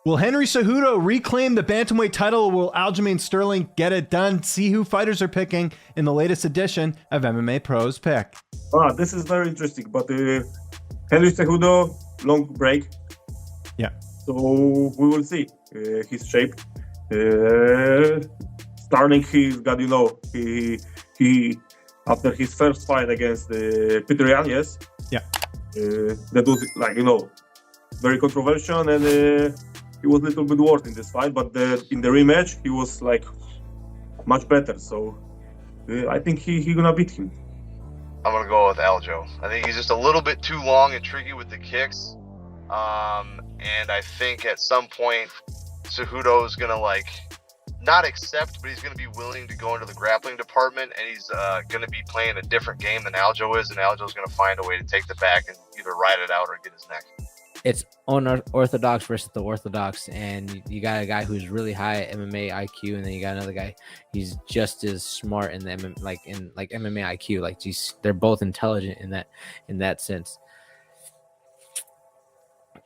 Will Henry Cejudo reclaim the bantamweight title, or will Aljamain Sterling get it done? See who fighters are picking in the latest edition of MMA Pros Pick. This is very interesting, but Henry Cejudo, long break. Yeah. So we will see his shape. Sterling, he's got, he after his first fight against Peter Yanez. Yeah. That was very controversial, and he was a little bit worse in this fight. But in the rematch, he was much better. So I think he gonna beat him. I'm gonna go with Aljo. I think he's just a little bit too long and tricky with the kicks, and I think at some point Cejudo is gonna not accept, but he's gonna be willing to go into the grappling department, and he's gonna be playing a different game than Aljo is, and Aljo's gonna find a way to take the back and either ride it out or get his neck. It's unorthodox versus the orthodox, and you got a guy who's really high MMA IQ, and then you got another guy he's just as smart in the MMA IQ. They're both intelligent in that sense.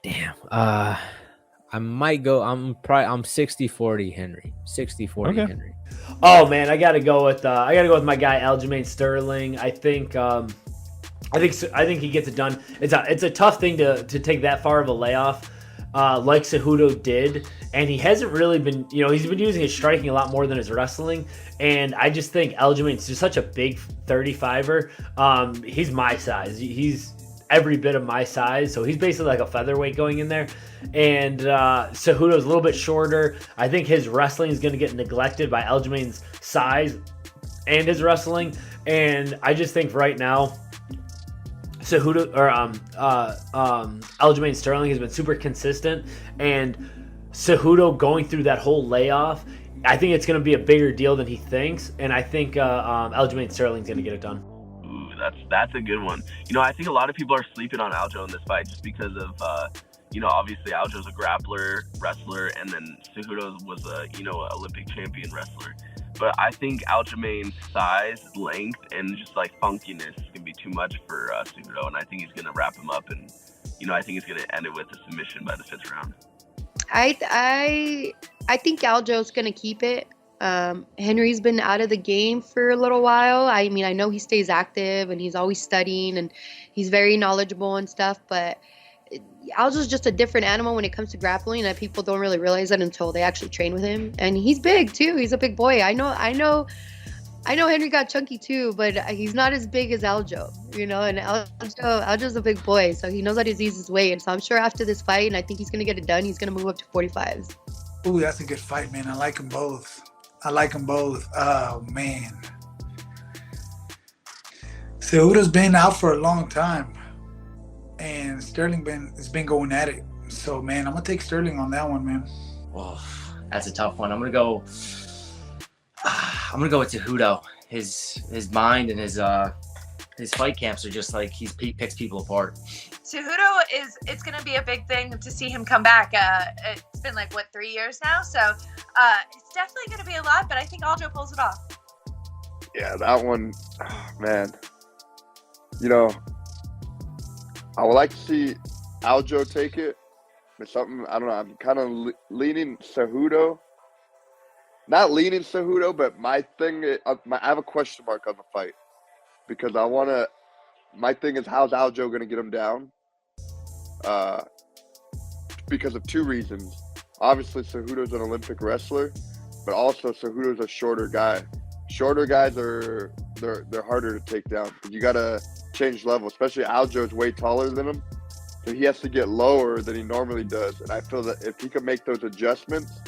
Damn. I might go. I'm 60-40 Henry. 60-40 Okay. Henry. Oh man, I gotta go with my guy Aljamain Sterling. I think he gets it done. It's a tough thing to take that far of a layoff, like Cejudo did, and he hasn't really been. He's been using his striking a lot more than his wrestling, and I just think Aljamain's just such a big 35er. He's my size. He's every bit of my size, so he's basically like a featherweight going in there. And Cejudo's a little bit shorter. I think his wrestling is going to get neglected by Aljamain's size and his wrestling. And I just think right now, Cejudo or Aljamain Sterling has been super consistent, and Cejudo going through that whole layoff, I think it's going to be a bigger deal than he thinks, and I think Aljamain Sterling's going to get it done. Ooh, that's a good one. I think a lot of people are sleeping on Aljo in this fight just because of obviously Aljo's a grappler, wrestler, and then Cejudo was a Olympic champion wrestler. But I think Aljamain's size, length, and just funkiness is gonna be too much for Cejudo, and I think he's gonna wrap him up, and I think he's gonna end it with a submission by the 5th round. I think Aljo's gonna keep it. Henry's been out of the game for a little while. I mean, I know he stays active and he's always studying and he's very knowledgeable and stuff, but Aljo's just a different animal when it comes to grappling, and people don't really realize that until they actually train with him. And he's big too. He's a big boy. I know Henry got chunky too, but he's not as big as Aljo, and Aljo's a big boy, so he knows how to use his weight. And so I'm sure after this fight, and I think he's going to get it done, he's going to move up to 45s. Ooh, that's a good fight, man. I like them both. Oh, man. Cejudo's been out for a long time, and Sterling has been going at it. So, man, I'm going to take Sterling on that one, man. Oh, that's a tough one. I'm going to go with Cejudo. His mind and his fight camps are just he picks people apart. Cejudo it's going to be a big thing to see him come back. It's been 3 years now, so it's definitely going to be a lot, but I think Aljo pulls it off. Yeah, that one, man. I would like to see Aljo take it. But something, I don't know, I'm kind of leaning Cejudo. Not leaning Cejudo, but my thing, I have a question mark on the fight. Because my thing is, how's Aljo going to get him down? Because of two reasons. Obviously, Cejudo's an Olympic wrestler, but also Cejudo's a shorter guy. Shorter guys they're harder to take down. You got to change level, especially Aljo's way taller than him. So he has to get lower than he normally does. And I feel that if he can make those adjustments,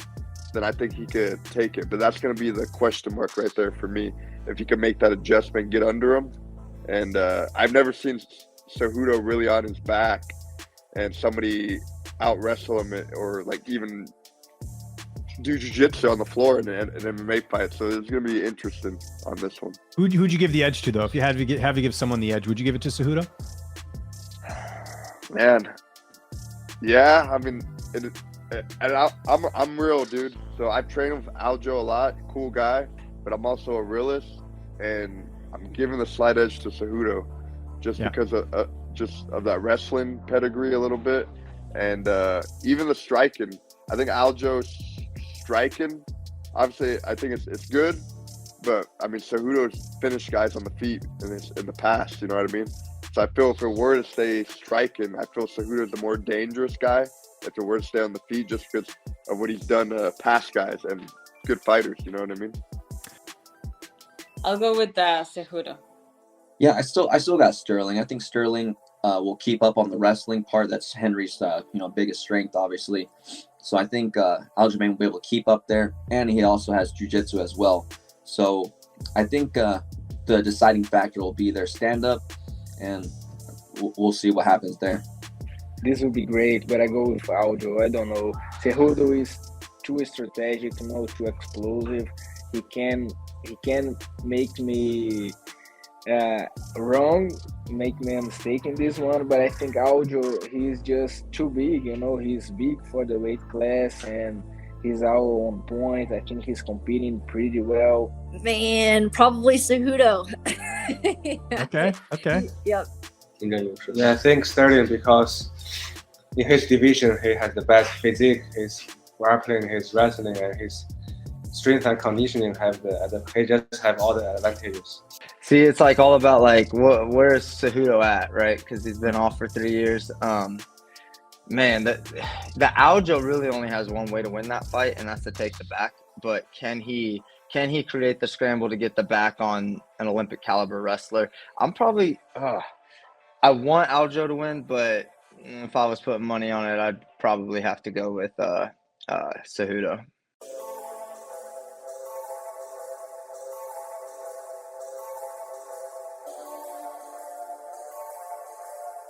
then I think he could take it. But that's going to be the question mark right there for me. If he can make that adjustment, get under him. And I've never seen Cejudo really on his back and somebody out wrestle him or even do jiu-jitsu on the floor in an MMA fight. So it's going to be interesting on this one. Who'd you give the edge to, though? If you had to give someone the edge, would you give it to Cejudo? Man, yeah. I mean, I'm real, dude. So I've trained with Aljo a lot. Cool guy, but I'm also a realist, and I'm giving the slight edge to Cejudo, just because of that wrestling pedigree a little bit, And even the striking, I think Aljo's striking, obviously, I think it's good. But I mean, Cejudo's finished guys on the feet in the past. You know what I mean? So I feel if it were to stay striking, I feel Cejudo's the more dangerous guy. If it were to stay on the feet, just because of what he's done to past guys and good fighters. You know what I mean? I'll go with Cejudo. Yeah, I still got Sterling. I think Sterling will keep up on the wrestling part. That's Henry's biggest strength, obviously. So I think Aljamain will be able to keep up there, and he also has jiu-jitsu as well. So I think the deciding factor will be their stand-up, and we'll see what happens there. This would be great, but I go with Aljo. I don't know. Cejudo is too strategic, too explosive. He can make me wrong, make me a mistake in this one, but I think Aljo, he's just too big, he's big for the weight class and he's all on point. I think he's competing pretty well. Man, probably Cejudo. Okay. Yep. Yeah, I think Sterling, because in his division he has the best physique, his grappling, his wrestling, and his strength and conditioning he just have all the advantages. See, it's like all about like where's Cejudo at, right? Because he's been off for 3 years. Man, the Aljo really only has one way to win that fight, and that's to take the back. But can he create the scramble to get the back on an Olympic caliber wrestler? I'm probably I want Aljo to win, but if I was putting money on it, I'd probably have to go with Cejudo.